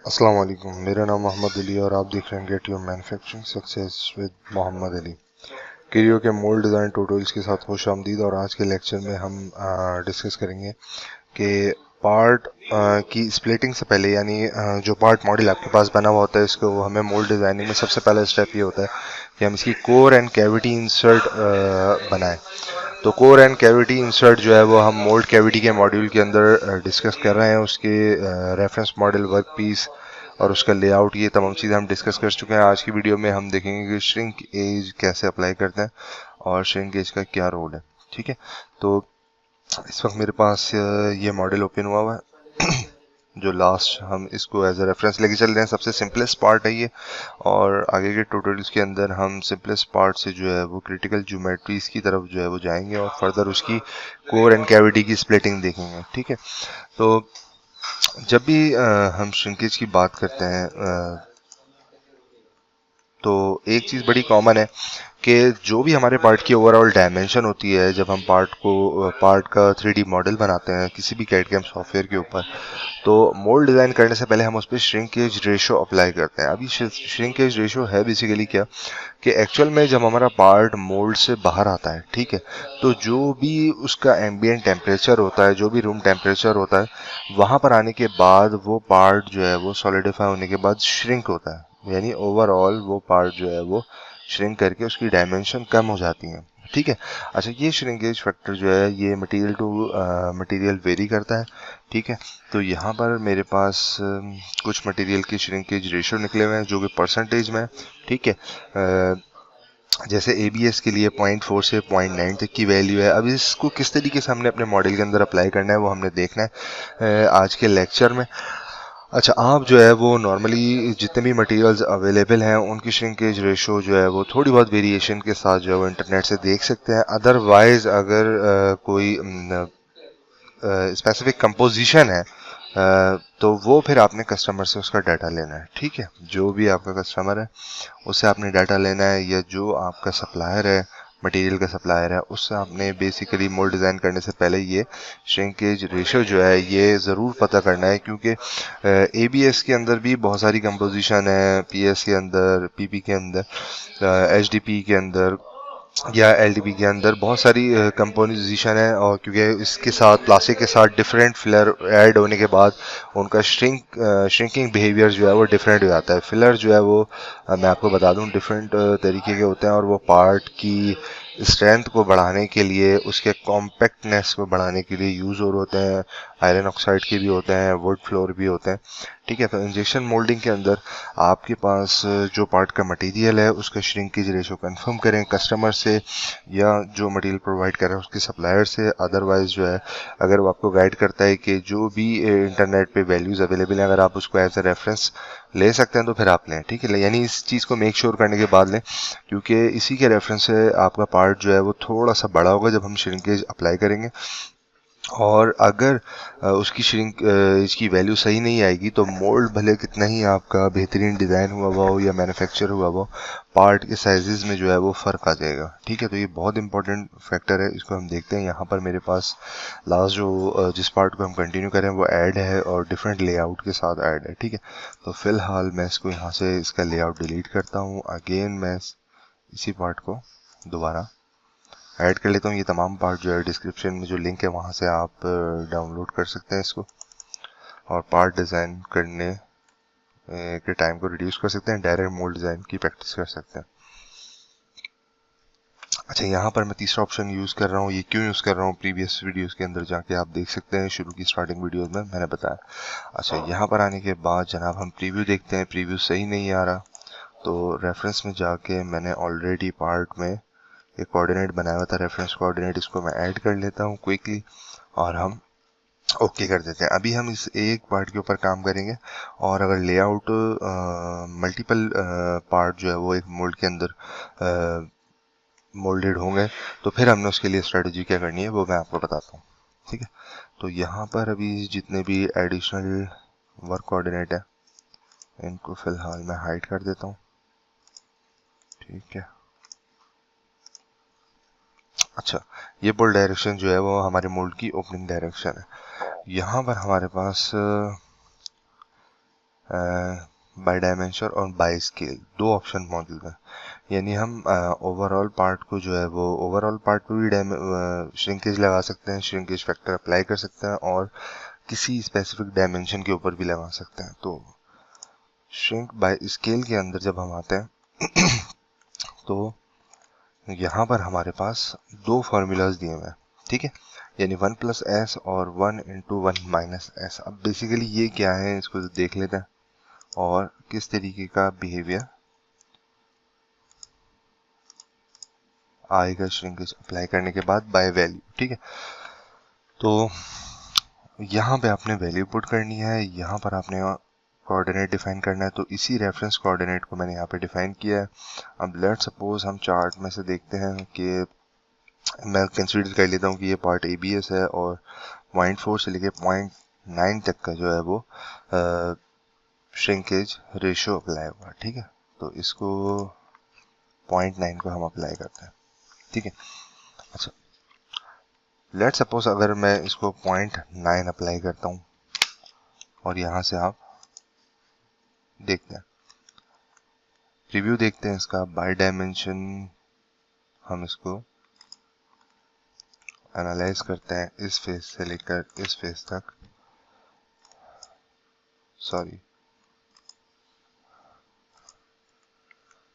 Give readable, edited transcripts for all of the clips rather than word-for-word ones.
अस्सलाम वालेकुम, मेरा नाम मोहम्मद अली और आप देख रहे हैं get your manufacturing success with Mohammad Ali. Creo के मोल्ड डिज़ाइन ट्यूटोरियल्स के साथ खुश आमदीद। और आज के लेक्चर में हम डिस्कस करेंगे कि पार्ट की स्प्लिटिंग से पहले, यानी जो पार्ट मॉडल आपके पास बना हुआ होता है, इसको हमें मोल्ड डिज़ाइनिंग में सबसे पहला स्टेप ये होता है कि हम इसकी कोर एंड कैविटी इंसर्ट बनाएं। तो कोर एंड कैविटी इंसर्ट जो है वो हम मोल्ड कैविटी के मॉड्यूल के अंदर डिस्कस कर रहे हैं। उसके रेफरेंस मॉडल, वर्क पीस और उसका लेआउट, ये तमाम चीज़ें हम डिस्कस कर चुके हैं। आज की वीडियो में हम देखेंगे कि श्रिंक एज कैसे अप्लाई करते हैं और श्रिंक एज का क्या रोल है। ठीक है, तो इस वक्त मेरे पास ये मॉडल ओपन हुआ हुआ है जो लास्ट हम इसको एज ए रेफरेंस लेके चल रहे हैं। सबसे सिंपलेस्ट पार्ट है ये, और आगे के ट्यूटोरियल्स के अंदर हम सिंपलेस्ट पार्ट से जो है वो क्रिटिकल ज्योमेट्रीज की तरफ जो है वो जाएंगे और फर्दर उसकी कोर एंड कैविटी की स्प्लिटिंग देखेंगे। ठीक है, तो जब भी हम श्रिंकेज की बात करते हैं तो एक चीज़ बड़ी कॉमन है कि जो भी हमारे पार्ट की ओवरऑल डायमेंशन होती है, जब हम पार्ट का 3D मॉडल बनाते हैं किसी भी कैड कैम सॉफ्टवेयर के ऊपर, तो मोल्ड डिज़ाइन करने से पहले हम उस पर श्रिंकेज रेशो अप्लाई करते हैं। अभी श्रिंकेज रेशो है बेसिकली क्या कि एक्चुअल में जब हमारा पार्ट मोल्ड से बाहर आता है, ठीक है, तो जो भी उसका एम्बियंट टेम्परेचर होता है, जो भी रूम टेम्परेचर होता है, वहाँ पर आने के बाद वो पार्ट जो है वो सॉलिडिफाई होने के बाद श्रिंक होता है। यानी ओवरऑल वो पार्ट जो है वो श्रिंक करके उसकी डायमेंशन कम हो जाती है। ठीक है, अच्छा, ये श्रिंकेज फैक्टर जो है ये मटेरियल टू मटेरियल वेरी करता है। ठीक है, तो यहाँ पर मेरे पास कुछ मटेरियल की श्रिंकेज रेशियो निकले हुए हैं जो कि परसेंटेज में। ठीक है, जैसे ABS के लिए 0.4 से 0.9 तक की वैल्यू है। अब इसको किस तरीके से हमने अपने मॉडल के अंदर अप्लाई करना है वो हमने देखना है आज के लेक्चर में। अच्छा, आप जो है वो नॉर्मली जितने भी मटेरियल्स अवेलेबल हैं उनकी श्रिंकेज रेशो जो है वो थोड़ी बहुत वेरिएशन के साथ जो है वो इंटरनेट से देख सकते हैं। अदरवाइज अगर कोई स्पेसिफिक कंपोजिशन है तो वो फिर आपने कस्टमर से उसका डाटा लेना है। ठीक है, जो भी आपका कस्टमर है उससे आपने डाटा लेना है, या जो आपका सप्लायर है, मटेरियल का सप्लायर है, उससे आपने बेसिकली मोल्ड डिज़ाइन करने से पहले ये श्रिंकेज रेशो जो है ये ज़रूर पता करना है। क्योंकि ABS के अंदर भी बहुत सारी कंपोजिशन है, PS के अंदर, PP के अंदर, HDP के अंदर या LDP के अंदर बहुत सारी कंपोजिशन है। और क्योंकि इसके साथ प्लास्टिक के साथ डिफरेंट फिलर ऐड होने के बाद उनका श्रिंकिंग बिहेवियर जो है वो डिफरेंट हो जाता है। फिलर जो है वो मैं आपको बता दूं डिफरेंट तरीके के होते हैं, और वो पार्ट की स्ट्रेंथ को बढ़ाने के लिए, उसके कॉम्पैक्टनेस को बढ़ाने के लिए यूज़ और होते हैं। आयरन ऑक्साइड के भी होते हैं, वुड फ्लोर भी होते हैं। ठीक है, तो इंजेक्शन मोल्डिंग के अंदर आपके पास जो पार्ट का मटेरियल है उसका श्रिंकेज रेशो कंफर्म करें कस्टमर से, या जो मटेरियल प्रोवाइड कर रहा है उसके सप्लायर से। अदरवाइज जो है, अगर वो आपको गाइड करता है कि जो भी इंटरनेट पे वैल्यूज़ अवेलेबल हैं, अगर आप उसको एज ए रेफरेंस ले सकते हैं तो फिर आप लें। ठीक है, यानी इस चीज़ को मेक श्योर करने के बाद लें, क्योंकि इसी के रेफरेंस से आपका पार्ट जो है वो थोड़ा सा बड़ा होगा जब हम श्रिंकेज अप्लाई करेंगे। और अगर उसकी श्रिंक इसकी वैल्यू सही नहीं आएगी तो मोल्ड भले कितना ही आपका बेहतरीन डिज़ाइन हुआ हो या मैन्युफैक्चर हुआ हो, पार्ट के साइजेस में जो है वो फ़र्क आ जाएगा। ठीक है, तो ये बहुत इंपॉर्टेंट फैक्टर है, इसको हम देखते हैं। यहाँ पर मेरे पास लास्ट जो जिस पार्ट को हम कंटिन्यू करें वो ऐड है और डिफरेंट लेआउट के साथ ऐड है। ठीक है, तो फिलहाल मैं इसको यहाँ से इसका लेआउट डिलीट करता हूँ। अगेन मैं इसी पार्ट को दोबारा ऐड कर लेता हूँ। ये तमाम पार्ट जो है डिस्क्रिप्शन में जो लिंक है वहाँ से आप डाउनलोड कर सकते हैं इसको, और पार्ट डिज़ाइन करने के टाइम को रिड्यूस कर सकते हैं, डायरेक्ट मोल्ड डिज़ाइन की प्रैक्टिस कर सकते हैं। अच्छा, यहाँ पर मैं तीसरा ऑप्शन यूज़ कर रहा हूँ। ये क्यों यूज़ कर रहा हूँ, प्रीवियस वीडियोस के अंदर जाके आप देख सकते हैं, शुरू की स्टार्टिंग वीडियोस में मैंने बताया। अच्छा, यहाँ पर आने के बाद जनाब हम प्रीव्यू देखते हैं। प्रीव्यू सही नहीं आ रहा, तो रेफरेंस में जाके मैंने ऑलरेडी पार्ट में एक कोऑर्डिनेट बनाया हुआ था, रेफरेंस कोऑर्डिनेट, इसको मैं ऐड कर लेता हूँ क्विकली और हम ओके कर देते हैं। अभी हम इस एक पार्ट के ऊपर काम करेंगे, और अगर लेआउट मल्टीपल पार्ट जो है वो एक मोल्ड के अंदर मोल्डेड होंगे तो फिर हमने उसके लिए स्ट्रेटजी क्या करनी है वो मैं आपको बताता हूँ। ठीक है, तो यहाँ पर अभी जितने भी एडिशनल वर्क कोऑर्डिनेट है इनको फिलहाल मैं हाइड कर देता हूँ। ठीक है, अच्छा, ये पुल डायरेक्शन जो है वो हमारे मोल्ड की ओपनिंग डायरेक्शन है। यहाँ पर हमारे पास बाय डायमेंशन और बाय स्केल, दो ऑप्शन मौजूद हैं। यानी हम ओवरऑल पार्ट को जो है वो ओवरऑल पार्ट पे भी श्रिंकेज लगा सकते हैं, श्रिंकेज फैक्टर अप्लाई कर सकते हैं, और किसी स्पेसिफिक डायमेंशन के ऊपर भी लगा सकते हैं। तो श्रिंक बाय स्केल के अंदर जब हम आते हैं तो यहाँ पर हमारे पास दो फार्मूलाज दिए हुए हैं, ठीक है, यानी 1+s और 1 × 1 - s। अब बेसिकली ये क्या है इसको देख लेते हैं और किस तरीके का बिहेवियर आएगा श्रिंकेज अप्लाई करने के बाद बाय वैल्यू, ठीक है। तो यहाँ पे आपने वैल्यू पुट करनी है, यहाँ पर आपने कोऑर्डिनेट डिफाइन करना है। तो इसी रेफरेंस कोऑर्डिनेट को मैंने यहाँ पे डिफाइन किया है। अब लेट सपोज हम चार्ट में से देखते हैं कि मैं कंसीडर कर लेता हूँ कि ये पार्ट ABS है और 0.4 से लेके 0.9 तक का जो है वो श्रिंकेज रेशियो अप्लाई हुआ, ठीक है। तो इसको 0.9 को हम अप्लाई करते हैं, ठीक है। अच्छा, लेट सपोज अगर मैं इसको 0.9 अप्लाई करता हूँ और यहाँ से आप देखते हैं, रिव्यू देखते हैं इसका बाय डायमेंशन, हम इसको एनालाइज करते हैं इस फेज से लेकर इस फेज तक, सॉरी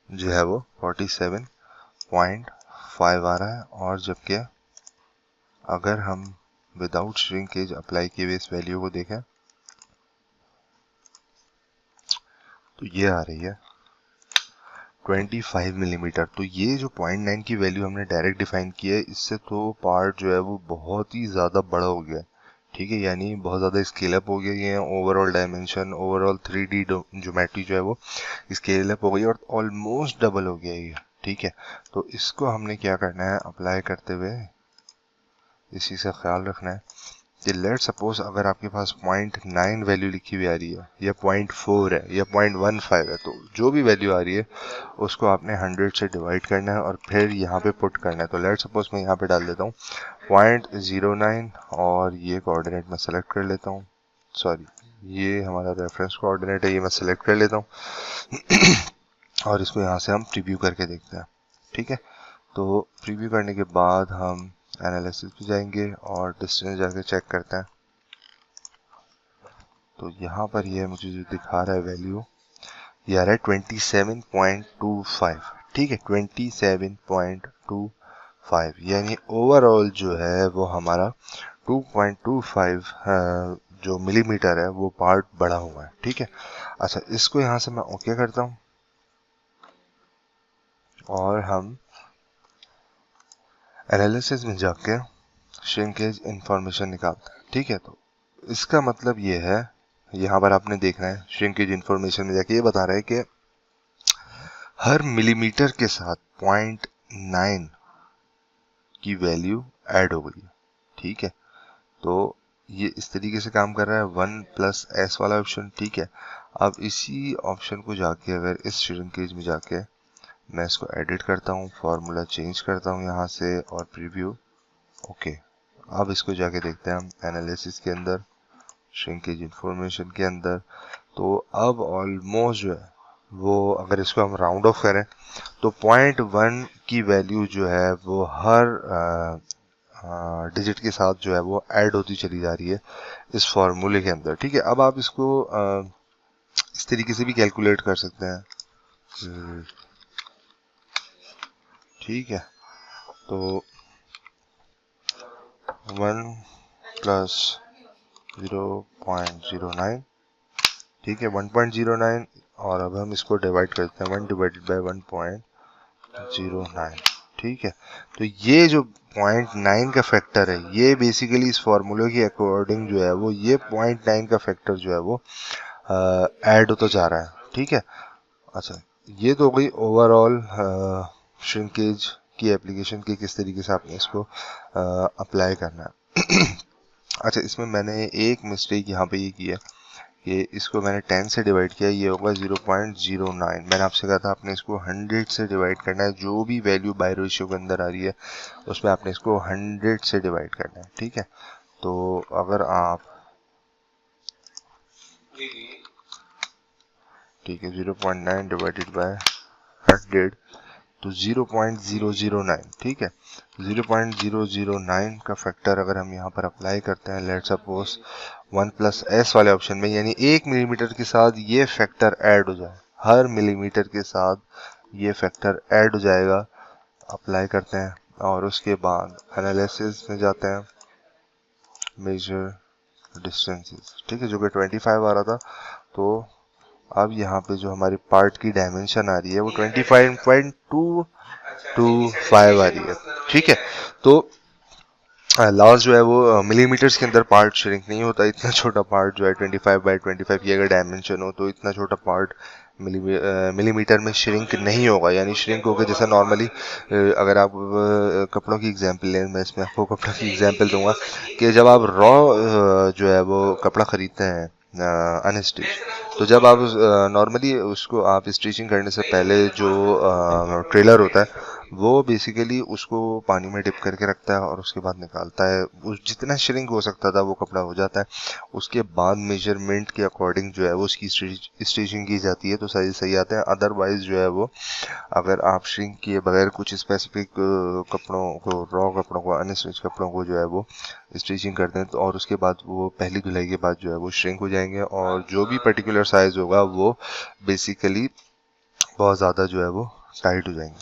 जो है वो 47.5 आ रहा है। और जबकि अगर हम विदाउट श्रिंकेज अप्लाई किए हुए इस वैल्यू को देखें तो ये आ रही है 25 मिलीमीटर। तो ये जो 0.9 की वैल्यू हमने डायरेक्ट डिफाइन की है, इससे तो पार्ट जो है वो बहुत ही ज़्यादा बड़ा हो गया है, ठीक है, यानी बहुत ज़्यादा स्केल अप हो गया। ये overall dimension, overall 3D geometry जो है वो स्केल अप हो गई और ऑलमोस्ट डबल हो गया ये, ठीक है। तो इसको हमने क्या करना है, अप्लाई करते हुए इसी से ख्याल रखना है कि लेट सपोज अगर आपके पास 0.9 वैल्यू लिखी हुई आ रही है या 0.4 है या 0.15 है, तो जो भी वैल्यू आ रही है उसको आपने 100 से डिवाइड करना है और फिर यहाँ पे पुट करना है। तो लेट सपोज मैं यहाँ पे डाल देता हूँ 0.09 और ये कोऑर्डिनेट मैं सेलेक्ट कर लेता हूँ, सॉरी ये हमारा रेफरेंस कोऑर्डिनेट है, ये मैं सेलेक्ट कर लेता हूँ और इसको यहाँ से हम प्रीव्यू करके देखते हैं, ठीक है। तो प्रीव्यू करने के बाद हम एनालिसिस पे जाएंगे और डिस्टेंस जाके चेक करते हैं। तो यहाँ पर ये मुझे जो दिखा रहा है वैल्यू, ये आ रहा है 27.25, ठीक है, 27.25, यानी ओवरऑल जो है वो हमारा 2.25 जो मिलीमीटर है वो पार्ट बढ़ा हुआ है, ठीक है। अच्छा, इसको यहाँ से मैं ओके करता हूँ और हम एनालिसिस में जाके श्रिंकेज इंफॉर्मेशन निकालते हैं, ठीक है। तो इसका मतलब ये है, यहाँ पर आपने देखना है श्रिंकेज इंफॉर्मेशन में जाके ये बता रहा है कि हर मिलीमीटर के साथ 0.9 की वैल्यू ऐड हो गई है, ठीक है। तो ये इस तरीके से काम कर रहा है 1+s वाला ऑप्शन, ठीक है। अब इसी ऑप्शन को जाके अगर इस श्रिंकेज में जाके मैं इसको एडिट करता हूँ, फार्मूला चेंज करता हूँ यहाँ से और प्रीव्यू, ओके। अब इसको जाके देखते हैं हम एनालिसिस के अंदर, श्रिंकेज इंफॉर्मेशन के अंदर। तो अब ऑलमोस्ट जो है वो अगर इसको हम राउंड ऑफ करें तो 0.1 की वैल्यू जो है वो हर डिजिट के साथ जो है वो ऐड होती चली जा रही है इस फॉर्मूले के अंदर, ठीक है। अब आप इसको इस तरीके से भी कैलकुलेट कर सकते हैं, ठीक है। तो 1+0.09, ठीक है, 1.09, और अब हम इसको डिवाइड करते हैं 1/1.09, ठीक है। तो ये जो 0.9 का फैक्टर है, ये बेसिकली इस फॉर्मूले के अकॉर्डिंग जो है वो ये 0.9 का फैक्टर जो है वो ऐड होता जा रहा है, ठीक है। अच्छा, ये तो हो गई ओवरऑल श्रिंकेज की एप्लीकेशन की, किस तरीके से आपने इसको अप्लाई करना है। अच्छा, इसमें मैंने एक मिस्टेक यहाँ पे ये की है कि इसको मैंने 10 से डिवाइड किया, ये होगा 0.09। मैंने आपसे कहा था आपने इसको 100 से डिवाइड करना है, जो भी वैल्यू बाय रेशियो के अंदर आ रही है उसमें आपने इसको 100 से डिवाइड करना है, ठीक है। तो अगर आप ठीक है, 0.9 डिवाइडेड बाय 100 तो 0.009, ठीक है। 0.009 का फैक्टर अगर हम यहाँ पर अप्लाई करते हैं, लेट्स सपोज 1+s वाले ऑप्शन में, यानी 1 मिलीमीटर के साथ ये फैक्टर ऐड हो जाए, हर मिलीमीटर के साथ ये फैक्टर ऐड हो जाएगा। अप्लाई करते हैं और उसके बाद एनालिसिस में जाते हैं, मेजर डिस्टेंसेस, ठीक है, जो कि 25 आ रहा था। तो अब यहाँ पे जो हमारी पार्ट की डायमेंशन आ रही है वो 25.225 आ रही है, ठीक है। तो लॉस जो है वो मिलीमीटर्स के अंदर पार्ट श्रिंक नहीं होता। इतना छोटा पार्ट जो है 25/25 की अगर डायमेंशन हो तो इतना छोटा पार्ट मिलीमीटर में श्रिंक नहीं होगा, यानी श्रिंक होगा जैसा नॉर्मली अगर आप कपड़ों की एग्जांपल लें, मैं इसमें आपको कपड़ों की एग्जांपल दूंगा कि जब आप रॉ जो है वो कपड़ा खरीदते हैं अनस्टिच, तो जब आप नॉर्मली उसको आप स्टिचिंग करने से पहले जो ट्रेलर होता है वो बेसिकली उसको पानी में डिप करके रखता है और उसके बाद निकालता है। उस जितना श्रिंक हो सकता था वो कपड़ा हो जाता है। उसके बाद मेजरमेंट के अकॉर्डिंग जो है वो उसकी स्टिचिंग की जाती है तो सही सही आते हैं। अदरवाइज जो है वो अगर आप श्रिंक किए बगैर कुछ स्पेसिफिक कपड़ों को, रॉ कपड़ों को, अनस्टिच कपड़ों को जो है वो स्टिचिंग करते हैं तो और उसके बाद वो पहली धुलाई के बाद जो है वो श्रिंक हो जाएंगे और जो भी पर्टिकुलर साइज होगा वो बेसिकली बहुत ज़्यादा जो है वो टाइट हो जाएंगे,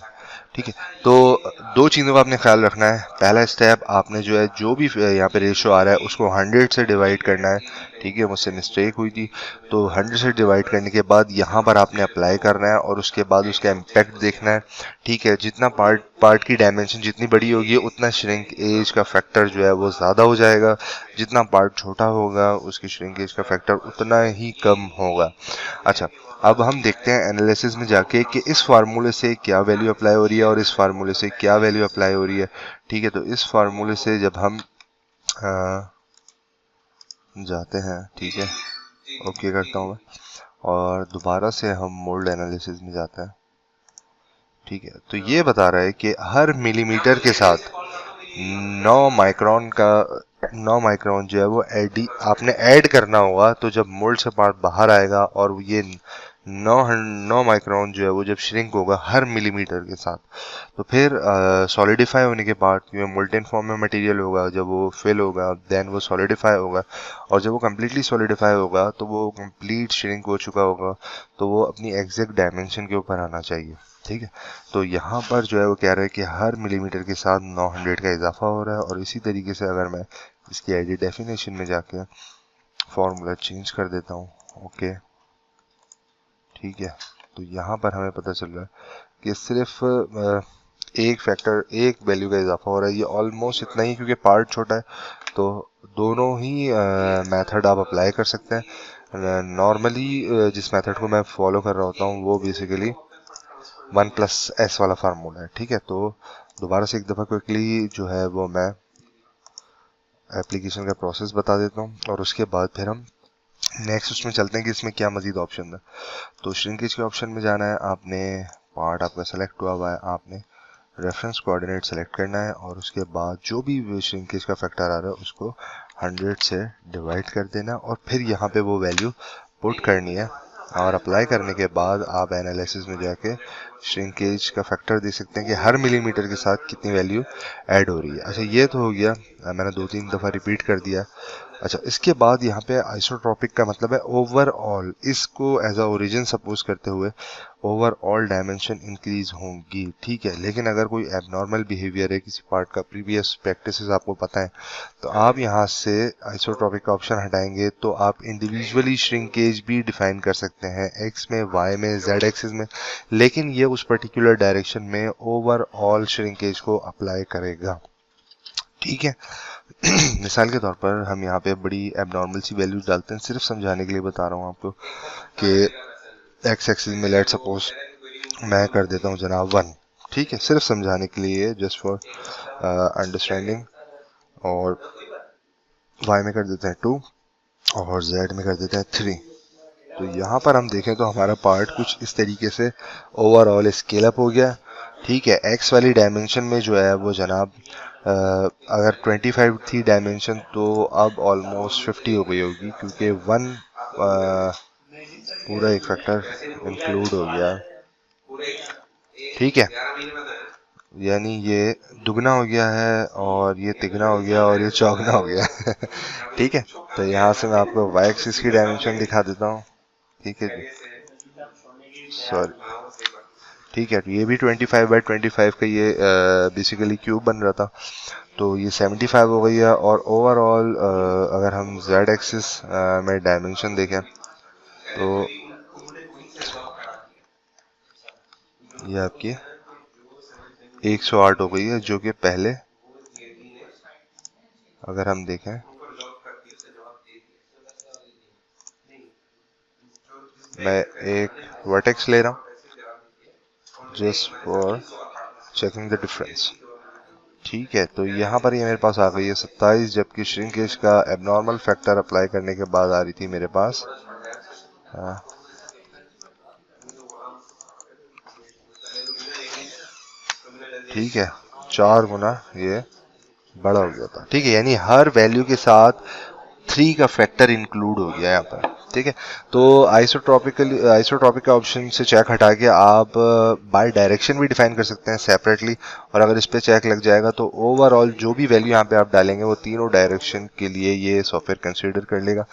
ठीक है। तो दो चीज़ों का आपने ख्याल रखना है। पहला स्टेप, आपने जो है जो भी यहाँ पे रेशो आ रहा है उसको 100 से डिवाइड करना है, ठीक है। मुझसे मिस्टेक हुई थी, तो 100 से डिवाइड करने के बाद यहाँ पर आपने अप्लाई करना है और उसके बाद उसका इम्पैक्ट देखना है, ठीक है। जितना पार्ट की डायमेंशन जितनी बड़ी होगी उतना श्रिंक एज का फैक्टर जो है वो ज़्यादा हो जाएगा। जितना पार्ट छोटा होगा उसकी श्रिंक एज का फैक्टर उतना ही कम होगा। अच्छा, अब हम देखते हैं एनालिसिस में जाके कि इस फार्मूले से क्या वैल्यू अप्लाई हो रही है और इस फार्मूले से क्या वैल्यू अप्लाई हो रही है, ठीक है। तो इस फार्मूले से जब हम जाते हैं, ठीक है, ओके करता हूँ मैं और दोबारा से हम मोल्ड एनालिसिस में जाते हैं, ठीक है। तो ये बता रहा है कि हर मिलीमीटर के साथ 9 माइक्रोन जो है वो आपने ऐड करना होगा। तो जब मोल्ड से पार्ट बाहर आएगा और ये 9 माइक्रोन जो है वो जब श्रिंक होगा हर मिलीमीटर के साथ, तो फिर सॉलिडिफाई होने के बाद क्योंकि मोल्टेन फॉर्म में मटेरियल होगा, जब वो फिल होगा देन वो सॉलिडिफाई होगा और जब वो कम्प्लीटली सॉलिडिफाई होगा तो वो कंप्लीट श्रिंक हो चुका होगा, तो वो अपनी एग्जैक्ट डायमेंशन के ऊपर आना चाहिए, ठीक है। तो यहाँ पर जो है वो कह रहा है कि हर मिलीमीटर के साथ 900 का इजाफा हो रहा है। और इसी तरीके से अगर मैं इसकी एडिट डेफिनेशन में जाके फॉर्मूला चेंज कर देता हूँ, ओके, ठीक है, तो यहाँ पर हमें पता चल रहा है कि सिर्फ एक फैक्टर, एक वैल्यू का इजाफा हो रहा है। ये ऑलमोस्ट इतना ही, क्योंकि पार्ट छोटा है तो दोनों ही मेथड आप अप्लाई कर सकते हैं। नॉर्मली जिस मेथड को मैं फॉलो कर रहा होता हूँ वो बेसिकली 1+s वाला फार्मूला है, ठीक है। तो दोबारा से एक दफ़ा क्विकली जो है वो मैं एप्लीकेशन का प्रोसेस बता देता हूँ और उसके बाद फिर हम नेक्स्ट उसमें चलते हैं कि इसमें क्या मजीद ऑप्शन है। तो श्रिंकेज के ऑप्शन में जाना है, आपने पार्ट आपका सेलेक्ट हुआ है, आपने रेफरेंस कोऑर्डिनेट सेलेक्ट करना है और उसके बाद जो भी श्रिंकेज का फैक्टर आ रहा है उसको 100 से डिवाइड कर देना और फिर यहाँ पे वो वैल्यू पुट करनी है और अप्लाई करने के बाद आप एनालिसिस में जाके श्रिंकेज का फैक्टर देख सकते हैं कि हर मिलीमीटर के साथ कितनी वैल्यू ऐड हो रही है। अच्छा, ये तो हो गया, मैंने 2-3 दफ़ा रिपीट कर दिया। अच्छा, इसके बाद यहाँ पे आइसोट्रॉपिक का मतलब है ओवरऑल, इसको एज अ ओरिजिन सपोज करते हुए ओवरऑल डायमेंशन इंक्रीज होंगी, ठीक है। लेकिन अगर कोई एबनॉर्मल बिहेवियर है किसी पार्ट का, प्रीवियस प्रैक्टिसेस आपको पता है, तो आप यहाँ से आइसोट्रॉपिक का ऑप्शन हटाएंगे तो आप इंडिविजुअली श्रिंकेज भी डिफाइन कर सकते हैं, एक्स में, वाई में, जेड एक्सिस में, लेकिन ये उस पर्टिकुलर डायरेक्शन में ओवरऑल श्रिंकेज को अप्लाई करेगा, ठीक है। मिसाल के तौर पर हम यहाँ पे बड़ी एबनॉर्मल सी वैल्यूज डालते हैं, सिर्फ समझाने के लिए बता रहा हूँ आपको कि एक्स एक्सिस में लेट सपोज मैं कर देता हूँ जनाब 1, ठीक है, सिर्फ समझाने के लिए, जस्ट फॉर अंडरस्टैंडिंग। और वाई में कर देते हैं 2 और जेड में कर देते हैं 3। तो यहाँ पर हम देखें तो हमारा पार्ट कुछ इस तरीके से ओवरऑल स्केल अप हो गया, ठीक है। एक्स वाली डायमेंशन में जो है वो जनाब अगर 25 थी डायमेंशन तो अब ऑलमोस्ट 50 हो गई होगी, क्योंकि 1 पूरा एक फैक्टर इंक्लूड हो गया, ठीक है। यानी ये दुगना हो गया है और ये तिगना हो गया और ये चौगना हो गया ठीक है। तो यहाँ से मैं आपको y एक्सिस की डायमेंशन दिखा देता हूँ, ठीक है जी, सॉरी, ठीक है। तो ये भी 25/25 का ये बेसिकली क्यूब बन रहा था, तो ये 75 हो गई है। और ओवरऑल अगर हम z एक्सिस में डायमेंशन देखें तो ये आपकी 108 हो गई है, जो कि पहले अगर हम देखें, मैं एक वर्टेक्स ले रहा हूँ just for checking the difference, ठीक है। तो यहाँ पर ये मेरे पास आ गई है 27, जबकि श्रिंकेज का एबनॉर्मल फैक्टर अप्लाई करने के बाद आ रही थी मेरे पास ठीक है 4 गुना ये बड़ा हो गया था, ठीक है। यानी हर वैल्यू के साथ 3 का फैक्टर इंक्लूड हो गया यहाँ पर, ठीक है। तो आइसोट्रॉपिक का ऑप्शन से चेक हटा के आप बाय डायरेक्शन भी डिफाइन कर सकते हैं सेपरेटली, और अगर इस पे चेक लग जाएगा तो ओवरऑल जो भी वैल्यू यहाँ पे आप डालेंगे वो तीनों डायरेक्शन के लिए ये सॉफ्टवेयर कंसीडर कर लेगा।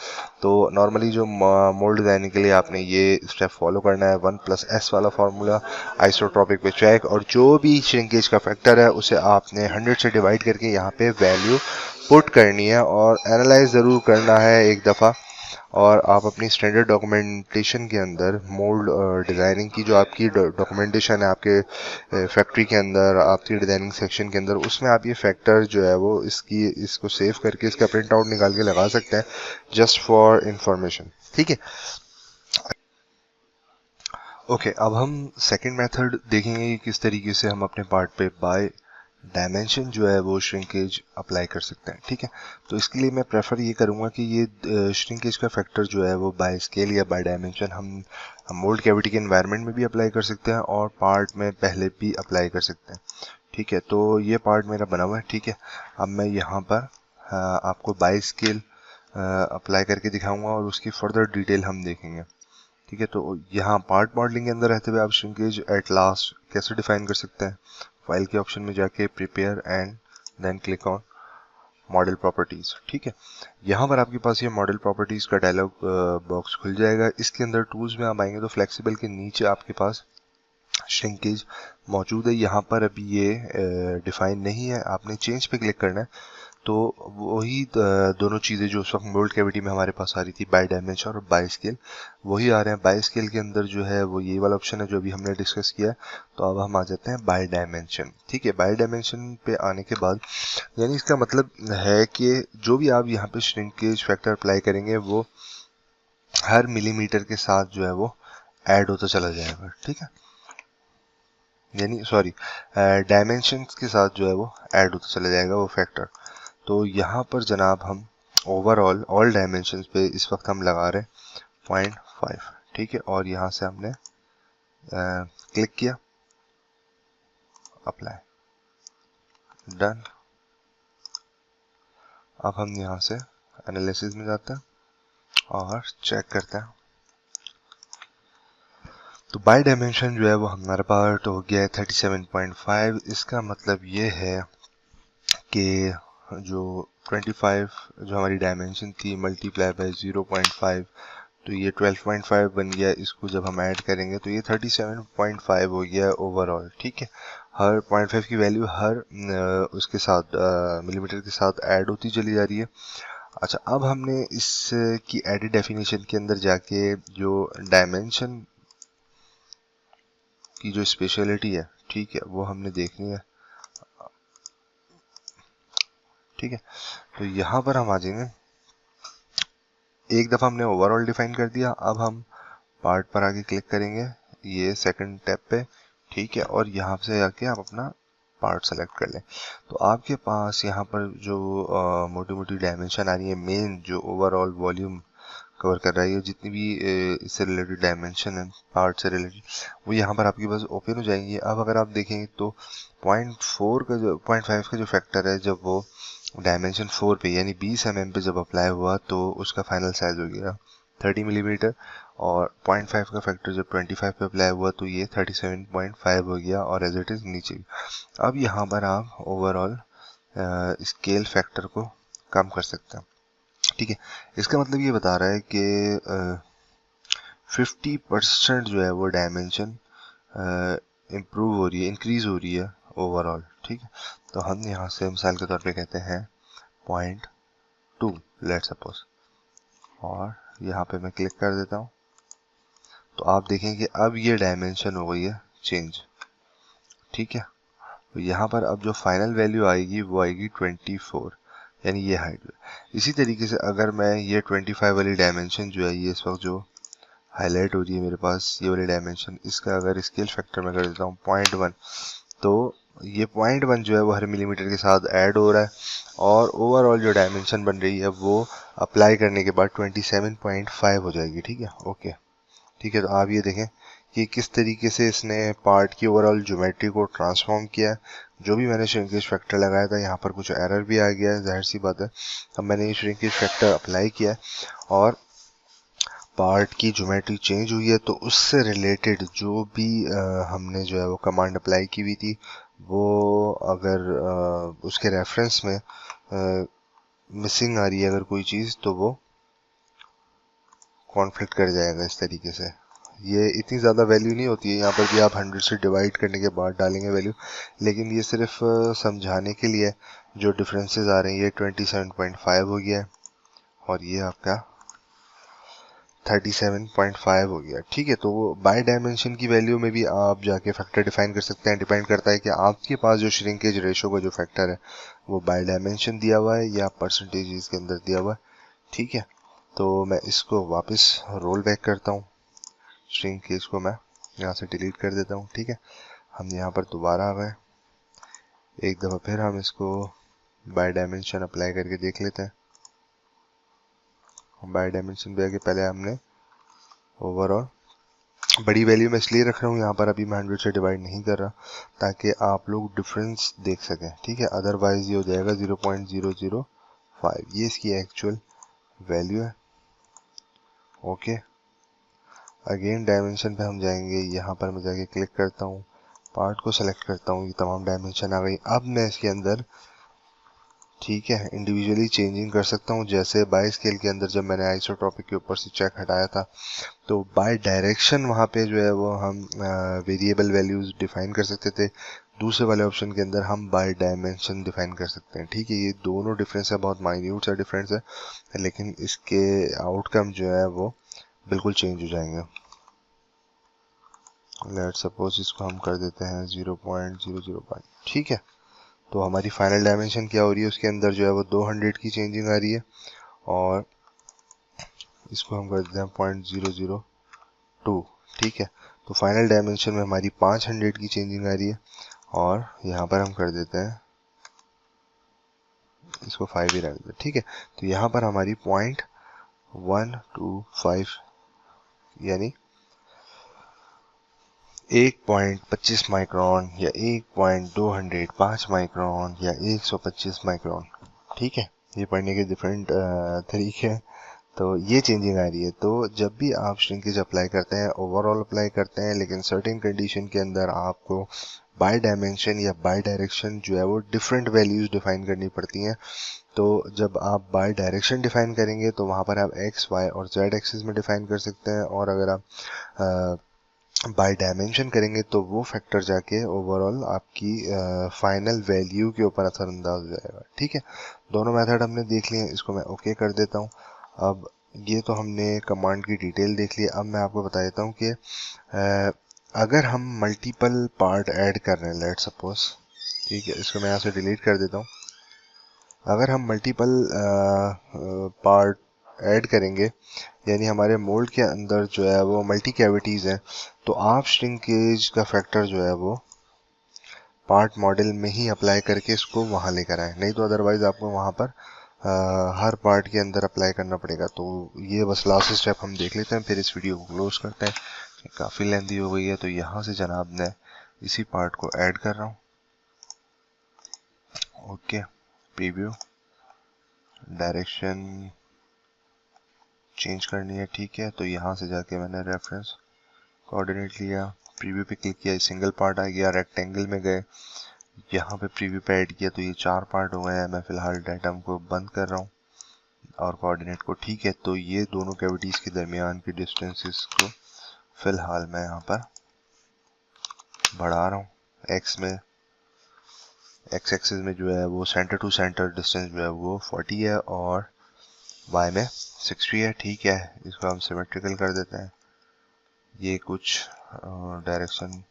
तो नॉर्मली जो मोल्ड डिजाइनिंग के लिए आपने ये स्टेप फॉलो करना है, 1+s वाला फार्मूला, आइसोट्रॉपिक पे चेक, और जो भी श्रिंकेज का फैक्टर है उसे आपने 100 से डिवाइड करके यहाँ पे वैल्यू पुट करनी है और एनालाइज ज़रूर करना है एक दफ़ा। और आप अपनी स्टैंडर्ड डॉक्यूमेंटेशन के अंदर मोल्ड डिज़ाइनिंग की जो आपकी डॉक्यूमेंटेशन है आपके फैक्ट्री के अंदर, आपकी डिज़ाइनिंग सेक्शन के अंदर, उसमें आप ये फैक्टर जो है वो इसको सेव करके इसका प्रिंट आउट निकाल के लगा सकते हैं जस्ट फॉर इंफॉर्मेशन, ठीक है। ओके, अब हम सेकंड मेथड देखेंगे कि किस तरीके से हम अपने पार्ट पे बाय डायमेंशन जो है वो श्रिंकेज अप्लाई कर सकते हैं, ठीक है। तो इसके लिए मैं प्रेफर ये करूँगा कि ये श्रिंकेज का फैक्टर जो है वो बाय स्केल या बाय डायमेंशन हम मोल्ड कैविटी के एनवायरनमेंट में भी अप्लाई कर सकते हैं और पार्ट में पहले भी अप्लाई कर सकते हैं, ठीक है। तो ये पार्ट मेरा बना हुआ है, ठीक है। अब मैं यहाँ पर आपको बाय स्केल अप्लाई करके दिखाऊंगा और उसकी फर्दर डिटेल हम देखेंगे, ठीक है। तो यहाँ पार्ट मॉडलिंग के अंदर रहते हुए आप श्रिंकेज एट लास्ट कैसे डिफाइन कर सकते हैं, फाइल के ऑप्शन में जाके prepare and then click on model properties, ठीक है। यहाँ पर आपके पास ये मॉडल प्रॉपर्टीज का डायलॉग बॉक्स खुल जाएगा। इसके अंदर टूल्स में आप आएंगे तो फ्लेक्सिबल के नीचे आपके पास श्रिंकेज मौजूद है। यहाँ पर अभी ये डिफाइन नहीं है, आपने चेंज पे क्लिक करना है। तो वही दोनों चीज़ें जो उस वक्त मोल्ड कैविटी में हमारे पास आ रही थी, बाय डायमेंशन और बाय स्केल, वही आ रहे हैं। बाय स्केल के अंदर जो है वो ये वाला ऑप्शन है जो अभी हमने डिस्कस किया है। तो अब हम आ जाते हैं बाय डायमेंशन, ठीक है। बाय डायमेंशन पे आने के बाद यानी इसका मतलब है कि जो भी आप यहाँ पे श्रिंकेज फैक्टर अप्लाई करेंगे वो हर मिलीमीटर के साथ जो है वो ऐड होता चला जाएगा, ठीक है। यानी सॉरी, डायमेंशन के साथ जो है वो ऐड होता चला जाएगा वो फैक्टर। तो यहाँ पर जनाब हम ओवरऑल ऑल डायमेंशंस पे इस वक्त हम लगा रहे हैं 0.5, ठीक है। और यहाँ से हमने क्लिक किया, अप्लाई, डन। अब हम यहाँ से एनालिसिस में जाते हैं और चेक करते हैं। तो बाय डायमेंशन जो है वो हमारे पास हो गया है 37.5। इसका मतलब ये है कि जो 25 जो हमारी डायमेंशन थी मल्टीप्लाई बाय 0.5, तो ये 12.5 बन गया। इसको जब हम ऐड करेंगे तो ये 37.5 हो गया ओवरऑल, ठीक है। हर 0.5 की वैल्यू हर उसके साथ मिलीमीटर के साथ ऐड होती चली जा रही है। अच्छा, अब हमने इसकी एडिट डेफिनेशन के अंदर जाके जो डायमेंशन की जो स्पेशलिटी है, ठीक है, वो हमने देखनी है, ठीक है। तो यहाँ पर हम आ जाएंगे, एक दफ़ा हमने ओवरऑल डिफाइन कर दिया। अब हम पार्ट पर आगे क्लिक करेंगे, ये सेकंड टैब पे, ठीक है। और यहाँ से आके आप अपना पार्ट सेलेक्ट कर लें। तो आपके पास यहाँ पर जो मोटी मोटी डायमेंशन आ रही है, मेन जो ओवरऑल वॉल्यूम कवर कर रहा है, जितनी भी इससे रिलेटेड डायमेंशन है पार्ट से रिलेटेड, वो यहाँ पर आपके पास ओपन हो जाएंगी। अब अगर आप देखेंगे तो 0.5 का जो फैक्टर है, जब वो डायमेंशन 4 पे यानी 20 mm पे जब अप्लाई हुआ तो उसका फाइनल साइज हो गया 30 मिलीमीटर, और 0.5 का फैक्टर जब 25 पे अप्लाई हुआ तो ये 37.5 हो गया, और एज इट इज़ नीचे। अब यहाँ पर आप ओवरऑल स्केल फैक्टर को कम कर सकते हैं, ठीक है। इसका मतलब ये बता रहा है कि 50% जो है वो डायमेंशन इम्प्रूव हो रही है, इंक्रीज हो रही है ओवरऑल, ठीक है। तो हम यहाँ से मिसाल के तौर पे कहते हैं 0.2 लेट्स सपोज, और यहाँ पे मैं क्लिक कर देता हूँ, तो आप देखें कि अब ये डायमेंशन हो गई है चेंज, ठीक है। तो यहाँ पर अब जो फाइनल वैल्यू आएगी वो आएगी 24, यानी ये हाइट। इसी तरीके से अगर मैं ये 25 वाली डायमेंशन जो है, ये इस वक्त जो हाईलाइट हो रही है मेरे पास ये वाली डायमेंशन, इसका अगर स्केल फैक्टर में कर देता हूँ 0.1, तो ये 0.1 जो है वो हर मिलीमीटर के साथ ऐड हो रहा है, और ओवरऑल जो डायमेंशन बन रही है वो अप्लाई करने के बाद 27.5 हो जाएगी, ठीक है। ओके, ठीक है। तो आप ये देखें कि किस तरीके से इसने पार्ट की ओवरऑल ज्योमेट्री को ट्रांसफॉर्म किया है। जो भी मैंने श्रिंकेज फैक्टर लगाया था, यहाँ पर कुछ एरर भी आ गया है, जाहिर सी बात है। अब मैंने ये श्रिंकेज फैक्टर अप्लाई किया है और पार्ट की ज्योमेट्री चेंज हुई है, तो उससे रिलेटेड जो भी हमने जो है वो कमांड अप्लाई की हुई थी, वो अगर उसके रेफरेंस में मिसिंग आ रही है अगर कोई चीज़, तो वो कॉन्फ्लिक्ट कर जाएगा इस तरीके से। ये इतनी ज़्यादा वैल्यू नहीं होती है, यहाँ पर भी आप 100 से डिवाइड करने के बाद डालेंगे वैल्यू, लेकिन ये सिर्फ समझाने के लिए जो डिफरेंसेस आ रहे हैं। ये 27.5 हो गया है और ये आपका 37.5 हो गया, ठीक है। तो बाय डायमेंशन की वैल्यू में भी आप जाके फैक्टर डिफाइन कर सकते हैं। डिपेंड करता है कि आपके पास जो श्रिंकेज रेशो का जो फैक्टर है वो बाय डायमेंशन दिया हुआ है या परसेंटेज इसके अंदर दिया हुआ है, ठीक है। तो मैं इसको वापस रोल बैक करता हूँ, श्रिंकेज को मैं यहाँ से डिलीट कर देता हूँ, ठीक है। हम यहाँ पर दोबारा आ गए, एक दफ़ा फिर हम इसको बाय डायमेंशन अप्लाई करके देख लेते हैं। बाय डायमेंशन पे आके पहले हमने ओवरऑल बड़ी वैल्यू मैं इसलिए रख रहा हूँ यहाँ पर, अभी मैं 100 से डिवाइड नहीं कर रहा ताकि आप लोग डिफरेंस देख सकें, ठीक है। अदरवाइज ये हो जाएगा 0.005, ये इसकी एक्चुअल वैल्यू है। ओके, अगेन डायमेंशन पे हम जाएंगे, यहाँ पर मैं जाके क्लिक करता हूँ, पार्ट को सेलेक्ट करता हूँ, ये तमाम डायमेंशन आ गई। अब मैं इसके अंदर, ठीक है, इंडिविजुअली चेंजिंग कर सकता हूँ। जैसे बाय स्केल के अंदर जब मैंने आइसोट्रॉपिक के ऊपर से चेक हटाया था, तो बाय डायरेक्शन वहाँ पे जो है वो हम वेरिएबल वैल्यूज डिफाइन कर सकते थे। दूसरे वाले ऑप्शन के अंदर हम बाय डायमेंशन डिफाइन कर सकते हैं, ठीक है। ये दोनों डिफरेंस है, बहुत माइन्यूट सा डिफरेंस है, लेकिन इसके आउटकम जो है वो बिल्कुल चेंज हो जाएंगे। लेट्स सपोज इसको हम कर देते हैं 0.005, ठीक है। तो हमारी फाइनल डायमेंशन क्या हो रही है, उसके अंदर जो है वो 200 की चेंजिंग आ रही है, और इसको हम कर देते हैं 0.002, ठीक है। तो फाइनल डायमेंशन में हमारी 500 की चेंजिंग आ रही है, और यहाँ पर हम कर देते हैं इसको 5 ही रख देते हैं, ठीक है। तो यहाँ पर हमारी 0.125 यानी 1.25 माइक्रोन या 1.205 माइक्रोन या 125 माइक्रोन, ठीक है। ये पढ़ने के डिफरेंट तरीके हैं। तो ये चेंजिंग आ रही है। तो जब भी आप श्रिंकेज अप्लाई करते हैं, ओवरऑल अप्लाई करते हैं, लेकिन सर्टेन कंडीशन के अंदर आपको बाय डायमेंशन या बाय डायरेक्शन जो है वो डिफरेंट वैल्यूज डिफाइन करनी पड़ती हैं। तो जब आप बाय डायरेक्शन डिफाइन करेंगे तो वहाँ पर आप एक्स, वाई और जेड एक्सिस में डिफाइन कर सकते हैं, और अगर आप बाय डायमेंशन करेंगे तो वो फैक्टर जाके ओवरऑल आपकी फाइनल वैल्यू के ऊपर असरअंदाज हो जाएगा, ठीक है। दोनों मेथड हमने देख लिए, इसको मैं ओके कर देता हूँ। अब ये तो हमने कमांड की डिटेल देख ली। अब मैं आपको बता देता हूँ कि अगर हम मल्टीपल पार्ट ऐड कर रहे हैं, लेट सपोज, ठीक है, इसको मैं यहाँ से डिलीट कर देता हूँ। अगर हम मल्टीपल पार्ट ऐड करेंगे, यानी हमारे मोल्ड के अंदर जो है वो मल्टी कैविटीज़ हैं, तो आप श्रिंकेज का फैक्टर जो है वो पार्ट मॉडल में ही अप्लाई करके इसको वहाँ लेकर आए, नहीं तो अदरवाइज आपको वहाँ पर हर पार्ट के अंदर अप्लाई करना पड़ेगा। तो ये बस लास्ट स्टेप हम देख लेते हैं, फिर इस वीडियो को क्लोज करते हैं, काफ़ी लेंथी हो गई है। तो यहाँ से जनाब ने इसी पार्ट को ऐड कर रहा हूँ, ओके, प्रीव्यू, डायरेक्शन चेंज करनी है, ठीक है। तो यहाँ से जाके मैंने रेफरेंस कोऑर्डिनेट लिया, प्रीव्यू पे क्लिक किया, सिंगल पार्ट आ गया, रेक्टेंगल में गए, यहाँ पे प्रीव्यू पे ऐड किया, तो ये 4 पार्ट हो गए हैं। मैं फिलहाल डायग्राम को बंद कर रहा हूँ और कोऑर्डिनेट को, ठीक है। तो ये दोनों कैविटीज के दरमियान की डिस्टेंसेस को फिलहाल मैं यहाँ पर बढ़ा रहा हूँ। एक्स में, एक्स एक्सिस में जो है वो सेंटर टू सेंटर डिस्टेंस जो है वो 40 है और वाई में 60 है, ठीक है। इसको हम सिमेट्रिकल कर देते हैं। ये कुछ डायरेक्शन,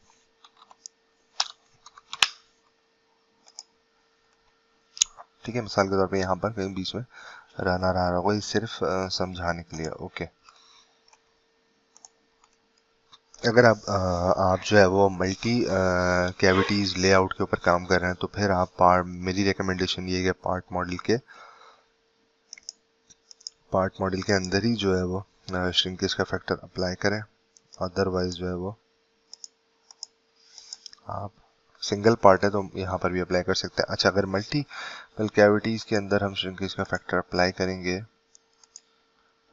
ठीक है, मिसाल के तौर पे यहाँ पर कहीं बीच में रहना रहा होगा, ये सिर्फ समझाने के लिए, ओके। अगर आप जो है वो मल्टी कैविटीज लेआउट के ऊपर काम कर रहे हैं तो फिर आप मेरी रिकमेंडेशन ये है कि पार्ट मॉडल के अंदर ही जो है वो श्रिंकेज का फैक्टर अप्लाई करें। अदरवाइज जो है वो आप सिंगल पार्ट है तो यहाँ पर भी अप्लाई कर सकते हैं। अच्छा, अगर मल्टीपल कैविटीज के अंदर हम श्रिंकेज का फैक्टर अप्लाई करेंगे,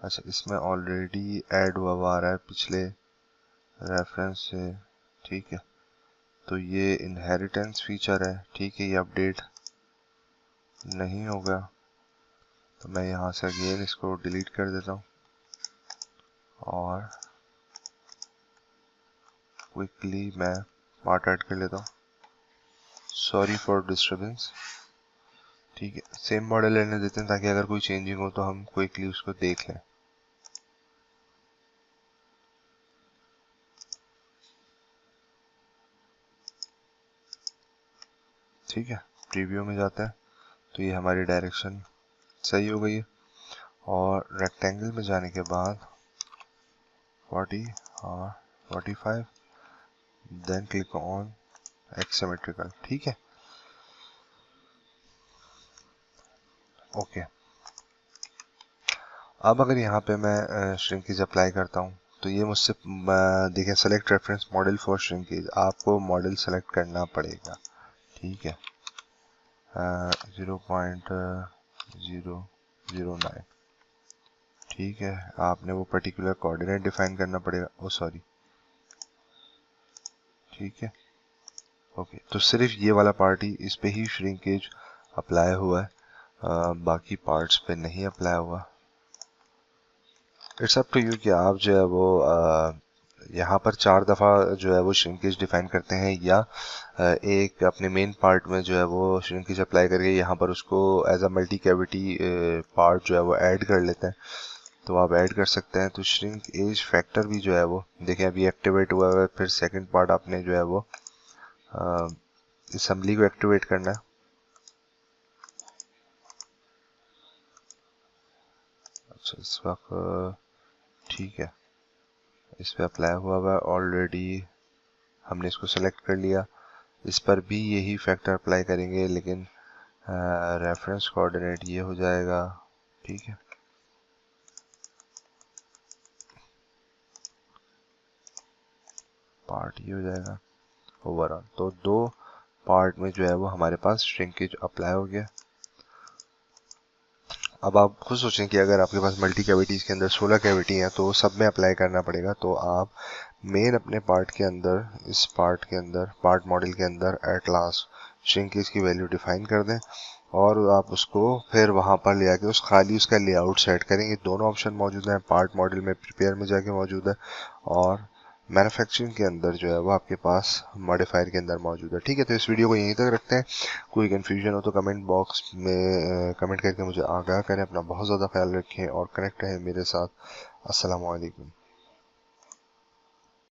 अच्छा इसमें ऑलरेडी ऐड हुआ आ रहा है पिछले रेफरेंस से, ठीक है। तो ये इनहेरिटेंस फीचर है, ठीक है, ये अपडेट नहीं होगा, तो मैं यहाँ से अगेन इसको डिलीट कर देता हूँ और क्विकली मैं पार्ट ऐड कर लेता हूँ। सॉरी फॉर डिस्टर्बेंस, ठीक है। सेम मॉडल लेने देते हैं ताकि अगर कोई चेंजिंग हो तो हम क्विकली उसको देख लें। ठीक है, प्रीव्यू में जाते हैं तो ये हमारी डायरेक्शन सही हो गई है और रेक्टेंगल में जाने के बाद 40 और 45, then click on X symmetrical, ठीक है, ओके। अब अगर यहाँ पे मैं श्रिंकेज अप्लाई करता हूँ तो ये मुझसे देखें, select reference model for shrinkage, आपको मॉडल सेलेक्ट करना पड़ेगा, ठीक है। 0.009, ठीक है। आपने वो पर्टिकुलर कोऑर्डिनेट डिफाइन करना पड़ेगा, ओ सॉरी, ठीक है, ओके। तो सिर्फ ये वाला पार्ट ही, इस पे ही श्रिंकेज अप्लाई हुआ है, बाकी पार्ट्स पे नहीं अप्लाई हुआ। इट्स अप टू यू कि आप जो है वो यहाँ पर 4 दफ़ा जो है वो श्रिंकेज डिफाइन करते हैं या एक अपने मेन पार्ट में जो है वो श्रिंकेज अप्लाई करके यहाँ पर उसको as a multi cavity part जो है वो ऐड कर लेते हैं, तो आप ऐड कर सकते हैं। तो श्रिंक एज फैक्टर भी जो है वो देखें अभी एक्टिवेट हुआ है। फिर सेकंड पार्ट आपने जो है वो असेंबली को एक्टिवेट करना है। अच्छा, इस वक्त ठीक है, इस पर अप्लाई हुआ हुआ ऑलरेडी, हमने इसको सेलेक्ट कर लिया। इस पर भी यही फैक्टर अप्लाई करेंगे, लेकिन रेफरेंस कोऑर्डिनेट ये हो जाएगा, ठीक है। पार्ट ये हो जाएगा ओवरऑल। तो 2 पार्ट में जो है वो हमारे पास श्रिंकेज अप्लाई हो गया। अब आप खुद सोचें कि अगर आपके पास मल्टी कैविटीज के अंदर 16 कैविटी हैं तो सब में अप्लाई करना पड़ेगा। तो आप मेन अपने पार्ट के अंदर, इस पार्ट के अंदर, पार्ट मॉडल के अंदर एट लास्ट श्रिंकेज की वैल्यू डिफाइन कर दें और आप उसको फिर वहां पर ले आके खाली उसका लेआउट सेट करेंगे। दोनों ऑप्शन मौजूद हैं, पार्ट मॉडल में प्रिपेयर में जाके मौजूद है और मैन्युफैक्चरिंग के अंदर जो है वो आपके पास मॉडिफायर के अंदर मौजूद है, ठीक है। तो इस वीडियो को यहीं तक रखते हैं। कोई कन्फ्यूजन हो तो कमेंट बॉक्स में कमेंट करके मुझे आगाह करें। अपना बहुत ज़्यादा ख्याल रखें और कनेक्ट रहें मेरे साथ। अस्सलाम वालेकुम।